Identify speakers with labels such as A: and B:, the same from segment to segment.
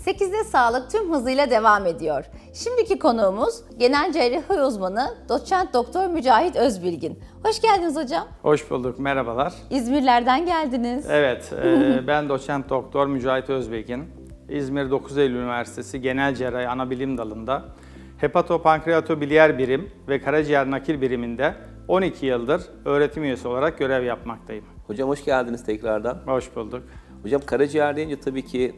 A: 8'de Sağlık tüm hızıyla devam ediyor. Şimdiki konuğumuz genel cerrahi uzmanı doçent doktor Mücahit Özbilgin. Hoş geldiniz hocam.
B: Hoş bulduk, merhabalar.
A: İzmirlerden geldiniz.
B: Evet, ben doçent doktor Mücahit Özbilgin. İzmir 9 Eylül Üniversitesi Genel Cerrahi Anabilim Dalı'nda Hepatopankreatobiliyer Birim ve Karaciğer Nakil Biriminde 12 yıldır öğretim üyesi olarak görev yapmaktayım.
C: Hocam hoş geldiniz tekrardan.
B: Hoş bulduk.
C: Hocam karaciğer deyince tabii ki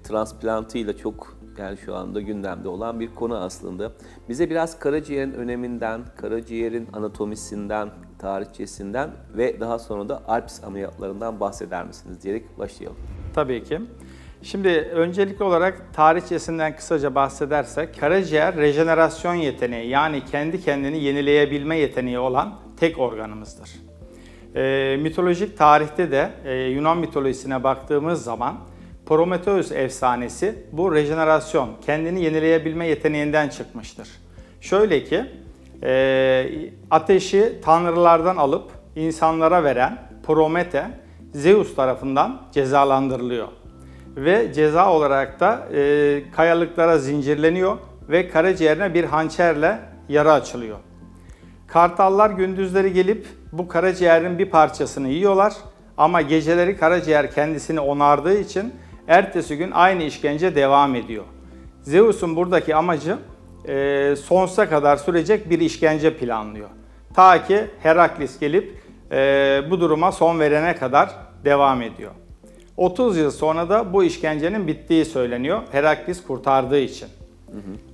C: transplantıyla çok şu anda gündemde olan bir konu aslında. Bize biraz karaciğerin öneminden, karaciğerin anatomisinden, tarihçesinden ve daha sonra da ALPS ameliyatlarından bahseder misiniz diyerek başlayalım.
B: Tabii ki. Şimdi öncelikli olarak tarihçesinden kısaca bahsedersek, karaciğer rejenerasyon yeteneği yani kendi kendini yenileyebilme yeteneği olan tek organımızdır. Mitolojik tarihte de Yunan mitolojisine baktığımız zaman Prometheus efsanesi bu rejenerasyon, kendini yenileyebilme yeteneğinden çıkmıştır. Şöyle ki, ateşi tanrılardan alıp insanlara veren Promete, Zeus tarafından cezalandırılıyor. Ve ceza olarak da kayalıklara zincirleniyor ve karaciğerine bir hançerle yara açılıyor. Kartallar gündüzleri gelip bu karaciğerin bir parçasını yiyorlar ama geceleri karaciğer kendisini onardığı için ertesi gün aynı işkence devam ediyor. Zeus'un buradaki amacı sonsuza kadar sürecek bir işkence planlıyor. Ta ki Herakles gelip bu duruma son verene kadar devam ediyor. 30 yıl sonra da bu işkencenin bittiği söyleniyor Herakles kurtardığı için.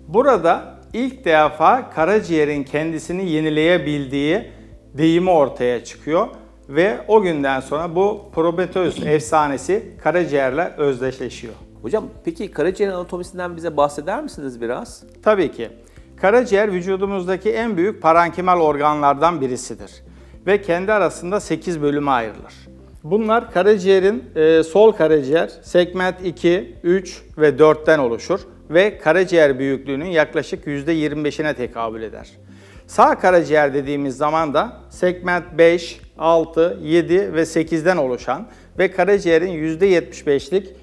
B: Burada ilk defa karaciğerin kendisini yenileyebildiği deyimi ortaya çıkıyor ve o günden sonra bu Prometheus efsanesi karaciğerle özdeşleşiyor.
C: Hocam peki karaciğer anatomisinden bize bahseder misiniz biraz?
B: Tabii ki. Karaciğer vücudumuzdaki en büyük parenkimal organlardan birisidir ve kendi arasında 8 bölüme ayrılır. Bunlar karaciğerin sol karaciğer segment 2, 3 ve 4'ten oluşur ve karaciğer büyüklüğünün yaklaşık %25'ine tekabül eder. Sağ karaciğer dediğimiz zaman da segment 5, 6, 7 ve 8'den oluşan ve karaciğerin %75'lik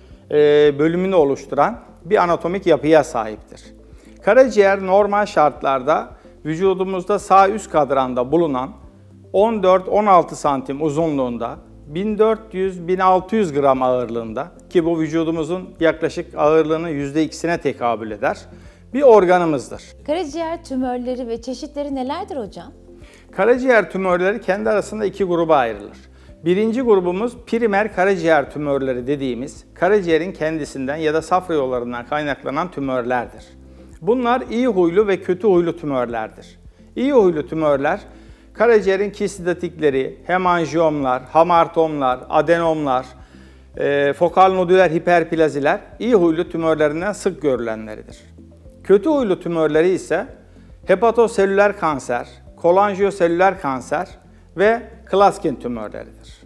B: bölümünü oluşturan bir anatomik yapıya sahiptir. Karaciğer normal şartlarda vücudumuzda sağ üst kadranda bulunan 14-16 santim uzunluğunda 1400-1600 gram ağırlığında ki bu vücudumuzun yaklaşık ağırlığının %2'sine tekabül eder bir organımızdır.
A: Karaciğer tümörleri ve çeşitleri nelerdir hocam?
B: Karaciğer tümörleri kendi arasında iki gruba ayrılır. Birinci grubumuz primer karaciğer tümörleri dediğimiz karaciğerin kendisinden ya da safra yollarından kaynaklanan tümörlerdir. Bunlar iyi huylu ve kötü huylu tümörlerdir. İyi huylu tümörler karaciğerin kistidatikleri, hemanjiyomlar, hamartomlar, adenomlar, fokal nodüler hiperplaziler iyi huylu tümörlerinden sık görülenleridir. Kötü huylu tümörleri ise hepatoselüler kanser, kolanjiyoselüler kanser ve Klaskin tümörleridir.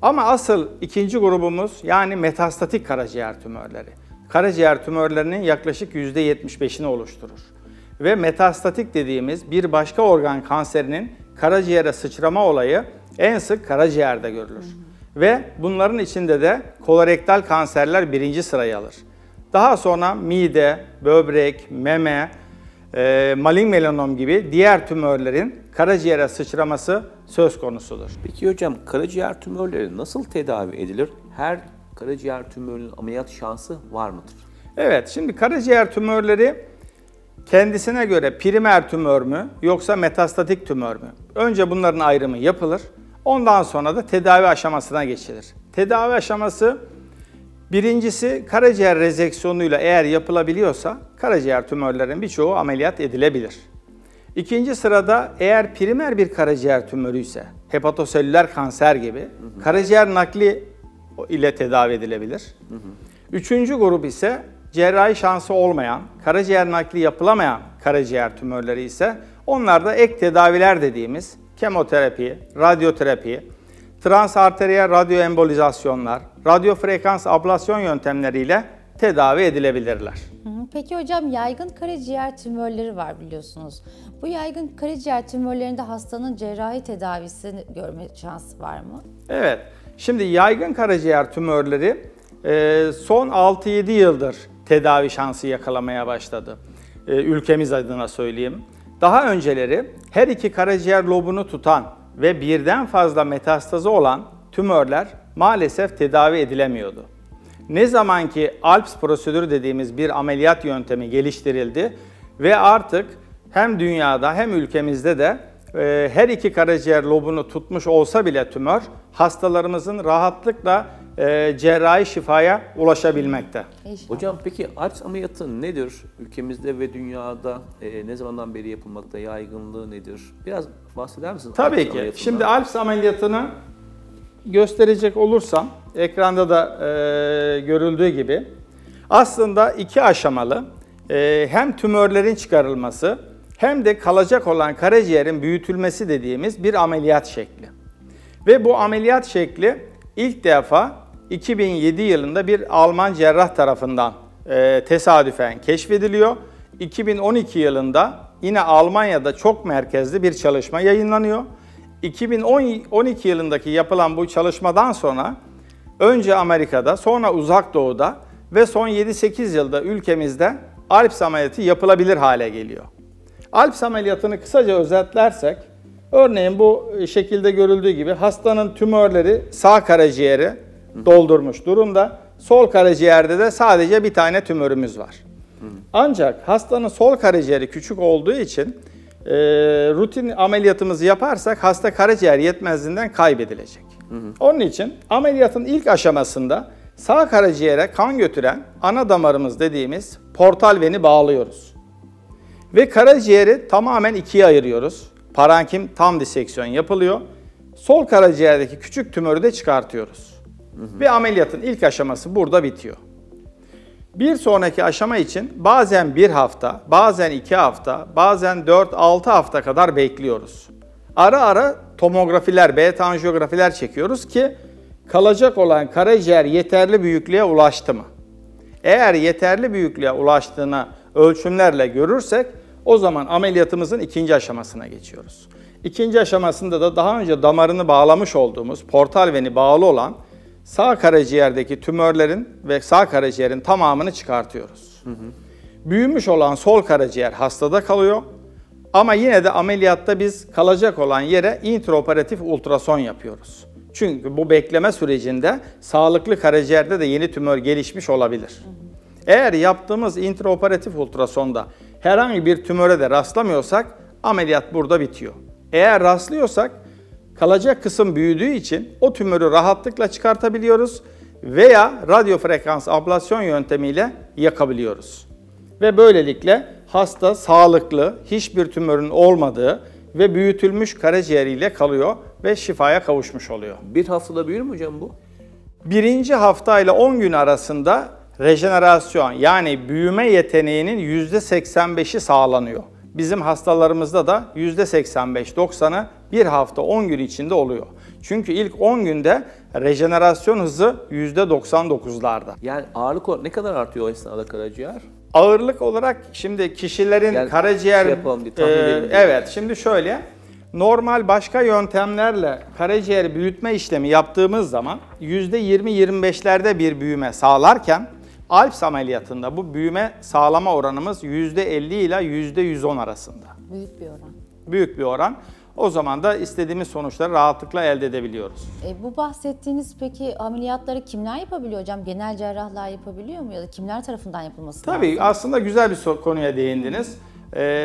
B: Ama asıl ikinci grubumuz yani metastatik karaciğer tümörleri. Karaciğer tümörlerinin yaklaşık %75'ini oluşturur. Ve metastatik dediğimiz bir başka organ kanserinin karaciğere sıçrama olayı en sık karaciğerde görülür. Ve bunların içinde de kolorektal kanserler birinci sırayı alır. Daha sonra mide, böbrek, meme, malign melanom gibi diğer tümörlerin karaciğere sıçraması söz konusudur.
C: Peki hocam karaciğer tümörleri nasıl tedavi edilir? Her karaciğer tümörünün ameliyat şansı var mıdır?
B: Evet, şimdi karaciğer tümörleri kendisine göre primer tümör mü yoksa metastatik tümör mü? Önce bunların ayrımı yapılır. Ondan sonra da tedavi aşamasına geçilir. Tedavi aşaması birincisi karaciğer rezeksiyonuyla eğer yapılabiliyorsa karaciğer tümörlerin birçoğu ameliyat edilebilir. İkinci sırada eğer primer bir karaciğer tümörü ise hepatoselüler kanser gibi karaciğer nakli ile tedavi edilebilir. Üçüncü grup ise cerrahi şansı olmayan, karaciğer nakli yapılamayan karaciğer tümörleri ise onlar da ek tedaviler dediğimiz kemoterapi, radyoterapi, transarteriyel radyoembolizasyonlar, radyofrekans ablasyon yöntemleriyle tedavi edilebilirler.
A: Peki hocam yaygın karaciğer tümörleri var biliyorsunuz. Bu yaygın karaciğer tümörlerinde hastanın cerrahi tedavisini görme şansı var mı?
B: Evet. Şimdi yaygın karaciğer tümörleri son 6-7 yıldır tedavi şansı yakalamaya başladı. Ülkemiz adına söyleyeyim. Daha önceleri her iki karaciğer lobunu tutan ve birden fazla metastazı olan tümörler maalesef tedavi edilemiyordu. Ne zaman ki ALPS prosedürü dediğimiz bir ameliyat yöntemi geliştirildi ve artık hem dünyada hem ülkemizde de her iki karaciğer lobunu tutmuş olsa bile tümör, hastalarımızın rahatlıkla cerrahi şifaya ulaşabilmekte.
C: Hocam peki ALPS ameliyatı nedir? Ülkemizde ve dünyada ne zamandan beri yapılmakta, yaygınlığı nedir? Biraz bahseder misiniz?
B: Tabii ki. Şimdi ALPS ameliyatını gösterecek olursam, ekranda da görüldüğü gibi aslında 2 aşamalı hem tümörlerin çıkarılması hem de kalacak olan karaciğerin büyütülmesi dediğimiz bir ameliyat şekli. Ve bu ameliyat şekli ilk defa 2007 yılında bir Alman cerrah tarafından tesadüfen keşfediliyor. 2012 yılında yine Almanya'da çok merkezli bir çalışma yayınlanıyor. 2012 yılındaki yapılan bu çalışmadan sonra önce Amerika'da, sonra Uzak Doğu'da ve son 7-8 yılda ülkemizde ALPS ameliyatı yapılabilir hale geliyor. ALPS ameliyatını kısaca özetlersek, örneğin bu şekilde görüldüğü gibi hastanın tümörleri sağ karaciğeri doldurmuş durumda. Sol karaciğerde de sadece bir tane tümörümüz var. Ancak hastanın sol karaciğeri küçük olduğu için rutin ameliyatımızı yaparsak hasta karaciğer yetmezliğinden kaybedilecek. Onun için ameliyatın ilk aşamasında sağ karaciğere kan götüren ana damarımız dediğimiz portal veni bağlıyoruz. Ve karaciğeri tamamen ikiye ayırıyoruz. Parenkim tam diseksiyon yapılıyor. Sol karaciğerdeki küçük tümörü de çıkartıyoruz. Ve ameliyatın ilk aşaması burada bitiyor. Bir sonraki aşama için bazen 1 hafta, bazen 2 hafta, bazen 4-6 hafta kadar bekliyoruz. Ara ara tomografiler, beta anjiyografiler çekiyoruz ki kalacak olan karaciğer yeterli büyüklüğe ulaştı mı? Eğer yeterli büyüklüğe ulaştığını ölçümlerle görürsek o zaman ameliyatımızın ikinci aşamasına geçiyoruz. İkinci aşamasında da daha önce damarını bağlamış olduğumuz portal veni bağlı olan sağ karaciğerdeki tümörlerin ve sağ karaciğerin tamamını çıkartıyoruz. Büyümüş olan sol karaciğer hastada kalıyor ama yine de ameliyatta biz kalacak olan yere intraoperatif ultrason yapıyoruz. Çünkü bu bekleme sürecinde sağlıklı karaciğerde de yeni tümör gelişmiş olabilir. Eğer yaptığımız intraoperatif ultrasonda herhangi bir tümöre de rastlamıyorsak ameliyat burada bitiyor. Eğer rastlıyorsak kalacak kısım büyüdüğü için o tümörü rahatlıkla çıkartabiliyoruz veya radyofrekans ablasyon yöntemiyle yakabiliyoruz. Ve böylelikle hasta sağlıklı, hiçbir tümörün olmadığı ve büyütülmüş karaciğeriyle kalıyor ve şifaya kavuşmuş oluyor.
C: Bir haftada büyür mü hocam bu?
B: 1. hafta ile 10 gün arasında rejenerasyon yani büyüme yeteneğinin %85'i sağlanıyor. Bizim hastalarımızda da %85-90'ı 1 hafta 10 gün içinde oluyor. Çünkü ilk 10 günde rejenerasyon hızı %99'larda.
C: Yani ağırlık olarak ne kadar artıyor o esnada karaciğer?
B: Ağırlık olarak şimdi kişilerin
C: Yani
B: karaciğer...
C: yapalım diye, tahmin edelim diye.
B: Evet, şimdi şöyle, normal başka yöntemlerle karaciğer büyütme işlemi yaptığımız zaman %20-25'lerde bir büyüme sağlarken ALPS ameliyatında bu büyüme sağlama oranımız %50 ile %110 arasında.
A: Büyük bir oran.
B: Büyük bir oran. O zaman da istediğimiz sonuçları rahatlıkla elde edebiliyoruz.
A: Bu bahsettiğiniz peki ameliyatları kimler yapabiliyor hocam? Genel cerrahlar yapabiliyor mu ya da kimler tarafından yapılması lazım?
B: Tabii aslında güzel bir konuya değindiniz.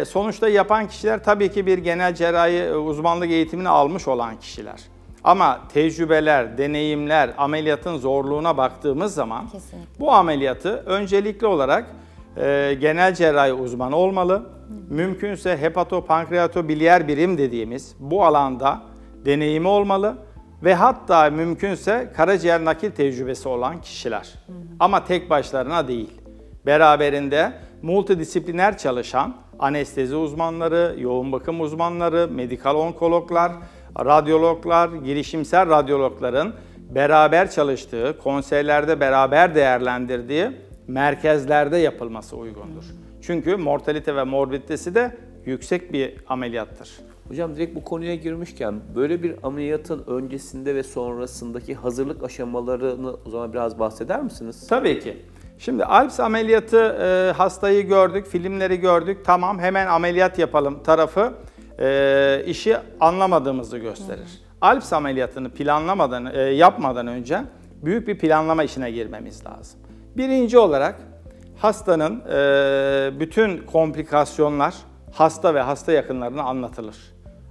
B: Sonuçta yapan kişiler tabii ki bir genel cerrahi uzmanlık eğitimini almış olan kişiler. Ama tecrübeler, deneyimler, ameliyatın zorluğuna baktığımız zaman
A: Kesinlikle.
B: bu ameliyatı öncelikli olarak genel cerrahi uzmanı olmalı. Mümkünse hepatopankreatobiliyer birim dediğimiz bu alanda deneyimi olmalı ve hatta mümkünse karaciğer nakil tecrübesi olan kişiler. Ama tek başlarına değil. Beraberinde multidisipliner çalışan anestezi uzmanları, yoğun bakım uzmanları, medikal onkologlar, radyologlar, girişimsel radyologların beraber çalıştığı, konseylerde beraber değerlendirdiği merkezlerde yapılması uygundur. Çünkü mortalite ve morbiditesi de yüksek bir ameliyattır.
C: Hocam direkt bu konuya girmişken böyle bir ameliyatın öncesinde ve sonrasındaki hazırlık aşamalarını o zaman biraz bahseder misiniz?
B: Tabii ki. Şimdi ALPS ameliyatı hastayı gördük, filmleri gördük. Tamam hemen ameliyat yapalım tarafı işi anlamadığımızı gösterir. ALPS ameliyatını yapmadan önce büyük bir planlama işine girmemiz lazım. Birinci olarak hastanın bütün komplikasyonlar hasta ve hasta yakınlarına anlatılır.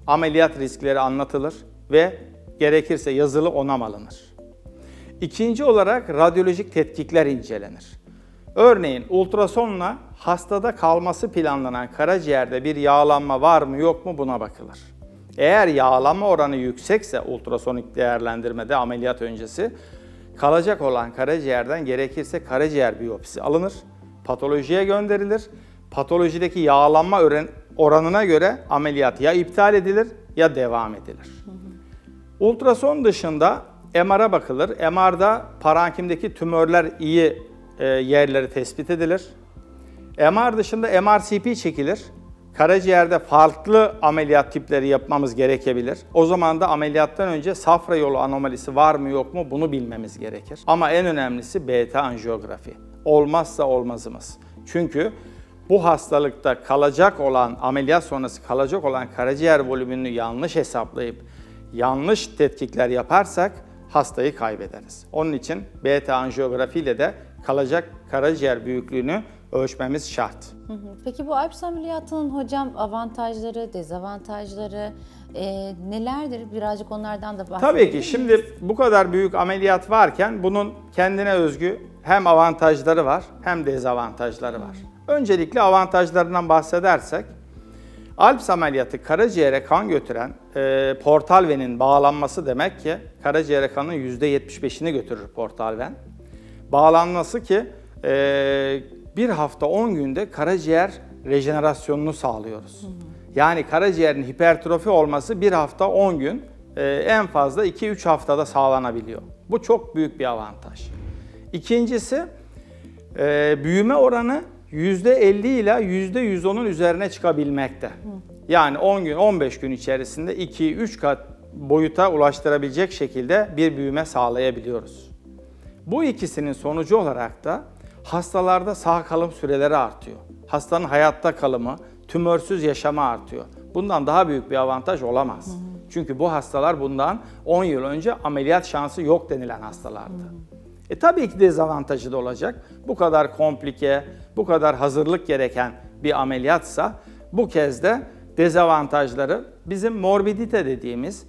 B: Ameliyat riskleri anlatılır ve gerekirse yazılı onam alınır. İkinci olarak radyolojik tetkikler incelenir. Örneğin ultrasonla hastada kalması planlanan karaciğerde bir yağlanma var mı yok mu buna bakılır. Eğer yağlanma oranı yüksekse ultrasonik değerlendirmede ameliyat öncesi kalacak olan karaciğerden gerekirse karaciğer biyopsisi alınır, patolojiye gönderilir. Patolojideki yağlanma oranına göre ameliyat ya iptal edilir ya devam edilir. Ultrason dışında MR'a bakılır. MR'da parenkimdeki tümörler iyi yerleri tespit edilir. MR dışında MRCP çekilir. Karaciğerde farklı ameliyat tipleri yapmamız gerekebilir. O zaman da ameliyattan önce safra yolu anomalisi var mı yok mu bunu bilmemiz gerekir. Ama en önemlisi beta anjiyografi. Olmazsa olmazımız. Çünkü bu hastalıkta ameliyat sonrası kalacak olan karaciğer volümünü yanlış hesaplayıp yanlış tetkikler yaparsak hastayı kaybederiz. Onun için beta anjiyografi ile de kalacak karaciğer büyüklüğünü ölçmemiz şart.
A: Peki bu ALPS ameliyatının hocam avantajları, dezavantajları nelerdir? Birazcık onlardan da bahsedelim.
B: Tabii ki. Şimdi bu kadar büyük ameliyat varken bunun kendine özgü hem avantajları var hem dezavantajları var. Öncelikle avantajlarından bahsedersek, ALPS ameliyatı karaciğere kan götüren portal venin bağlanması demek ki karaciğere kanın %75'ini götürür portal ven. Bağlanması ki bir hafta 10 günde karaciğer rejenerasyonunu sağlıyoruz. Yani karaciğerin hipertrofi olması bir hafta 10 gün en fazla 2-3 haftada sağlanabiliyor. Bu çok büyük bir avantaj. İkincisi büyüme oranı %50 ile %110'un üzerine çıkabilmekte. Yani 10 gün 15 gün içerisinde 2-3 kat boyuta ulaştırabilecek şekilde bir büyüme sağlayabiliyoruz. Bu ikisinin sonucu olarak da hastalarda sağ kalım süreleri artıyor. Hastanın hayatta kalımı, tümörsüz yaşamı artıyor. Bundan daha büyük bir avantaj olamaz. Çünkü bu hastalar bundan 10 yıl önce ameliyat şansı yok denilen hastalardı. Tabii ki dezavantajı da olacak. Bu kadar komplike, bu kadar hazırlık gereken bir ameliyatsa bu kez de dezavantajları bizim morbidite dediğimiz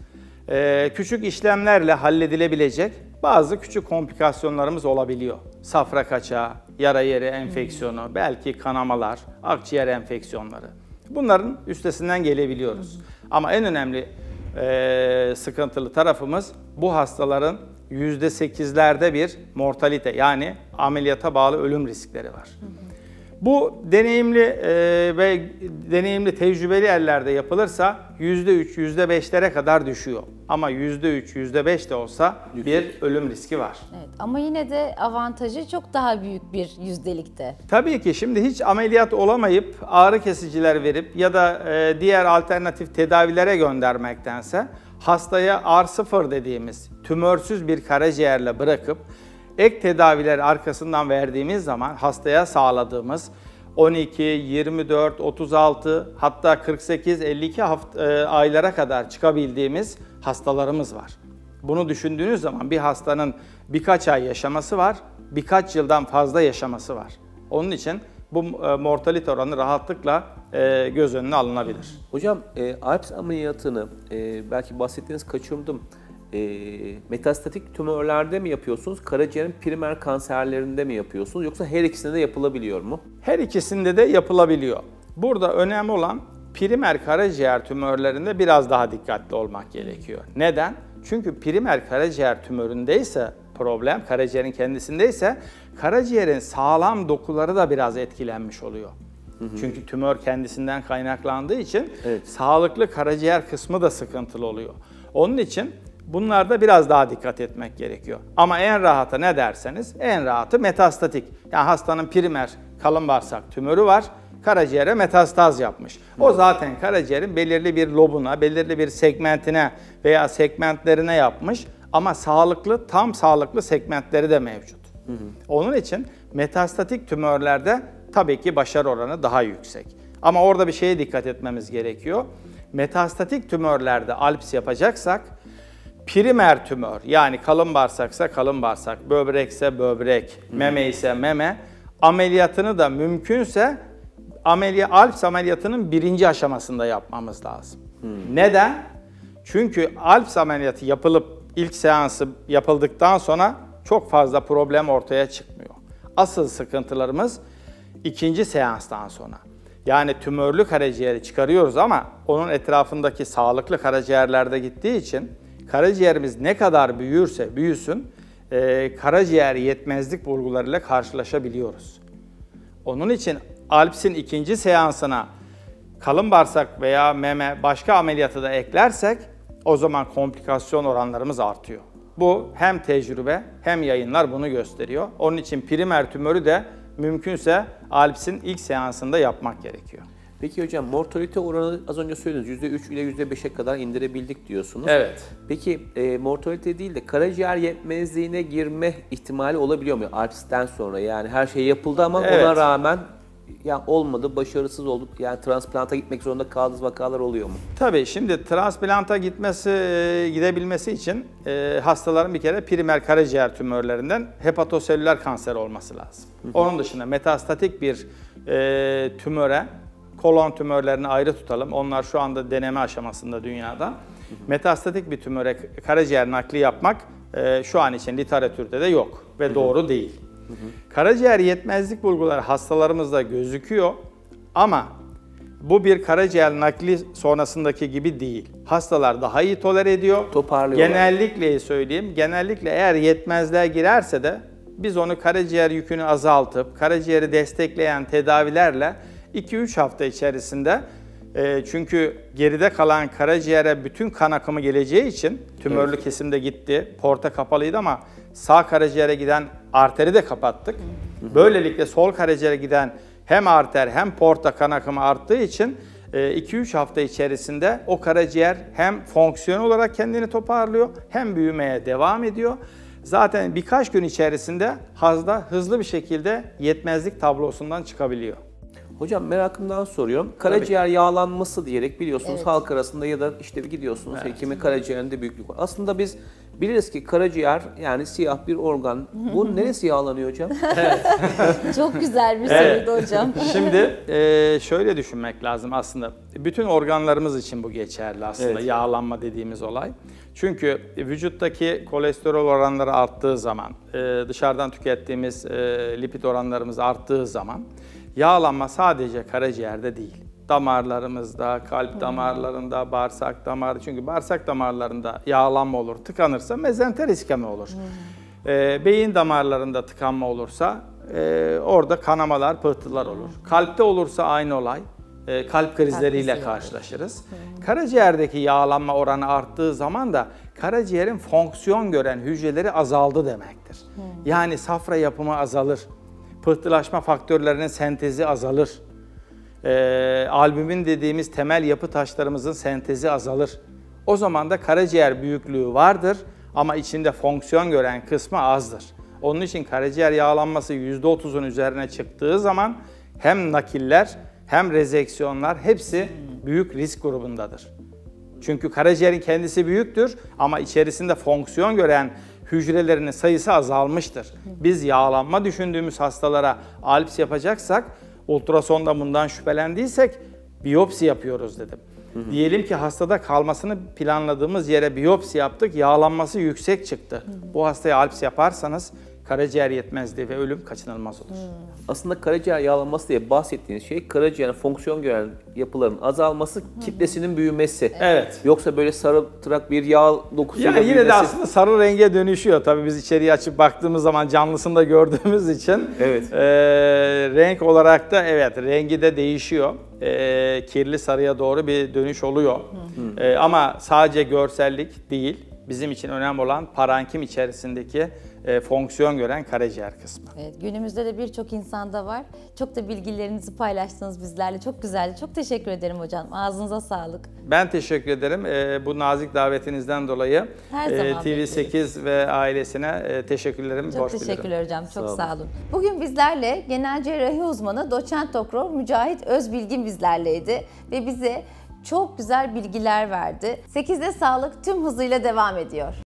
B: küçük işlemlerle halledilebilecek bazı küçük komplikasyonlarımız olabiliyor. Safra kaçağı, yara yeri enfeksiyonu, belki kanamalar, akciğer enfeksiyonları. Bunların üstesinden gelebiliyoruz. Ama en önemli sıkıntılı tarafımız bu hastaların %8'lerde bir mortalite yani ameliyata bağlı ölüm riskleri var. Bu deneyimli ve tecrübeli ellerde yapılırsa %3, %5'lere kadar düşüyor. Ama %3, %5 de olsa bir ölüm riski var.
A: Evet, ama yine de avantajı çok daha büyük bir yüzdelikte.
B: Tabii ki şimdi hiç ameliyat olamayıp ağrı kesiciler verip ya da diğer alternatif tedavilere göndermektense hastaya R0 dediğimiz tümörsüz bir karaciğerle bırakıp ek tedaviler arkasından verdiğimiz zaman hastaya sağladığımız 12, 24, 36 hatta 48-52 aylara kadar çıkabildiğimiz hastalarımız var. Bunu düşündüğünüz zaman bir hastanın birkaç ay yaşaması var, birkaç yıldan fazla yaşaması var. Onun için bu mortalite oranı rahatlıkla göz önüne alınabilir.
C: Hocam ALPS ameliyatını belki bahsettiğiniz kaçırdım. Metastatik tümörlerde mi yapıyorsunuz? Karaciğerin primer kanserlerinde mi yapıyorsunuz? Yoksa her ikisinde de yapılabiliyor mu?
B: Her ikisinde de yapılabiliyor. Burada önemli olan primer karaciğer tümörlerinde biraz daha dikkatli olmak gerekiyor. Neden? Çünkü primer karaciğer tümöründeyse problem, karaciğerin kendisindeyse karaciğerin sağlam dokuları da biraz etkilenmiş oluyor. Çünkü tümör kendisinden kaynaklandığı için sağlıklı karaciğer kısmı da sıkıntılı oluyor. Onun için bunlarda biraz daha dikkat etmek gerekiyor. Ama en rahatı ne derseniz en rahatı metastatik. Yani hastanın primer kalın bağırsak tümörü var. karaciğere metastaz yapmış. O zaten karaciğerin belirli bir lobuna, belirli bir segmentine veya segmentlerine yapmış ama sağlıklı, tam sağlıklı segmentleri de mevcut. Onun için metastatik tümörlerde tabii ki başarı oranı daha yüksek. Ama orada bir şeye dikkat etmemiz gerekiyor. Metastatik tümörlerde ALPS yapacaksak, primer tümör yani kalın bağırsaksa kalın bağırsak, böbrekse böbrek, meme ise meme, ameliyatını da mümkünse ALPS ameliyatının 1. aşamasında yapmamız lazım. Neden? Çünkü ALPS ameliyatı yapılıp ilk seansı yapıldıktan sonra çok fazla problem ortaya çıkmıyor. Asıl sıkıntılarımız 2. seanstan sonra. Yani tümörlü karaciğeri çıkarıyoruz ama onun etrafındaki sağlıklı karaciğerlerde gittiği için karaciğerimiz ne kadar büyürse büyüsün karaciğer yetmezlik bulgularıyla karşılaşabiliyoruz. Onun için ALPS'in 2. seansına kalın bağırsak veya meme başka ameliyatı da eklersek o zaman komplikasyon oranlarımız artıyor. Bu hem tecrübe hem yayınlar bunu gösteriyor. Onun için primer tümörü de mümkünse ALPS'in ilk seansında yapmak gerekiyor.
C: Peki hocam mortalite oranı az önce söylediniz %3 ile %5'e kadar indirebildik diyorsunuz.
B: Evet.
C: Peki mortalite değil de karaciğer yetmezliğine girme ihtimali olabiliyor mu ALPS'ten sonra? Yani her şey yapıldı ama ona rağmen ya olmadı, başarısız olduk. Yani transplanta gitmek zorunda kaldığınız vakalar oluyor mu?
B: Tabii şimdi transplanta gidebilmesi için hastaların bir kere primer karaciğer tümörlerinden hepatoselüler kanser olması lazım. Onun dışında metastatik bir tümöre, kolon tümörlerini ayrı tutalım. Onlar şu anda deneme aşamasında dünyada. Metastatik bir tümöre karaciğer nakli yapmak şu an için literatürde de yok ve doğru değil. Karaciğer yetmezlik bulguları hastalarımızda gözüküyor ama bu bir karaciğer nakli sonrasındaki gibi değil. Hastalar daha iyi tolere ediyor.
C: Toparlıyorlar.
B: Genellikle söyleyeyim, genellikle eğer yetmezliğe girerse de biz onu karaciğer yükünü azaltıp karaciğeri destekleyen tedavilerle 2-3 hafta içerisinde çünkü geride kalan karaciğere bütün kan akımı geleceği için tümörlü kesimde gitti, porta kapalıydı ama sağ karaciğere giden arteri de kapattık. Böylelikle sol karaciğere giden hem arter hem porta kan akımı arttığı için 2-3 hafta içerisinde o karaciğer hem fonksiyon olarak kendini toparlıyor hem büyümeye devam ediyor. Zaten birkaç gün içerisinde hasta hızlı bir şekilde yetmezlik tablosundan çıkabiliyor.
C: Hocam merakımdan soruyorum. Karaciğer yağlanması diyerek biliyorsunuz halk arasında ya da işte gidiyorsunuz kimin karaciğerinde büyüklük var. Aslında biz biliriz ki karaciğer yani siyah bir organ. Bu neresi yağlanıyor hocam?
A: Çok güzel bir soruydu hocam.
B: Şimdi şöyle düşünmek lazım aslında. Bütün organlarımız için bu geçerli aslında yağlanma dediğimiz olay. Çünkü vücuttaki kolesterol oranları arttığı zaman, dışarıdan tükettiğimiz lipid oranlarımız arttığı zaman yağlanma sadece karaciğerde değil. Damarlarımızda, kalp damarlarında, bağırsak damarı. Çünkü bağırsak damarlarında yağlanma olur, tıkanırsa mezenter iskemi olur. Beyin damarlarında tıkanma olursa orada kanamalar, pıhtılar olur. Kalpte olursa aynı olay. Kalp krizleriyle karşılaşırız. Karaciğerdeki yağlanma oranı arttığı zaman da karaciğerin fonksiyon gören hücreleri azaldı demektir. Yani safra yapımı azalır. Pıhtılaşma faktörlerinin sentezi azalır. Albümin dediğimiz temel yapı taşlarımızın sentezi azalır. O zaman da karaciğer büyüklüğü vardır ama içinde fonksiyon gören kısmı azdır. Onun için karaciğer yağlanması %30'un üzerine çıktığı zaman hem nakiller hem rezeksiyonlar hepsi büyük risk grubundadır. Çünkü karaciğerin kendisi büyüktür ama içerisinde fonksiyon gören hücrelerinin sayısı azalmıştır. Biz yağlanma düşündüğümüz hastalara ALPS yapacaksak, ultrasonda bundan şüphelendiysek biyopsi yapıyoruz dedim. Diyelim ki hastada kalmasını planladığımız yere biyopsi yaptık, yağlanması yüksek çıktı. Bu hastaya ALPS yaparsanız karaciğer yetmezliği ve ölüm kaçınılmaz olur.
C: Aslında karaciğer yağlanması diye bahsettiğiniz şey karaciğerin fonksiyon gören yapıların azalması, kitlesinin büyümesi.
B: Evet.
C: Yoksa böyle sarımtırak bir yağ dokusuyla
B: Yani
C: büyümesi.
B: yine de aslında sarı renge dönüşüyor. Tabii biz içeriği açıp baktığımız zaman canlısını da gördüğümüz için renk olarak da rengi de değişiyor. Kirli sarıya doğru bir dönüş oluyor. Ama sadece görsellik değil. Bizim için önemli olan parenkim içerisindeki fonksiyon gören karaciğer kısmı.
A: Evet, günümüzde de birçok insanda var. Çok da bilgilerinizi paylaştınız bizlerle. Çok güzeldi. Çok teşekkür ederim hocam. Ağzınıza sağlık.
B: Ben teşekkür ederim. Bu nazik davetinizden dolayı
A: Her zaman
B: TV8 ve ailesine teşekkürlerimi
A: Çok
B: borç bilirim.
A: teşekkürler hocam. Çok
C: Sağ
A: sağ olun. Bugün bizlerle genel cerrahi uzmanı doçent doktor Mücahit Özbilgin bizlerleydi ve bize çok güzel bilgiler verdi. 8'de sağlık tüm hızıyla devam ediyor.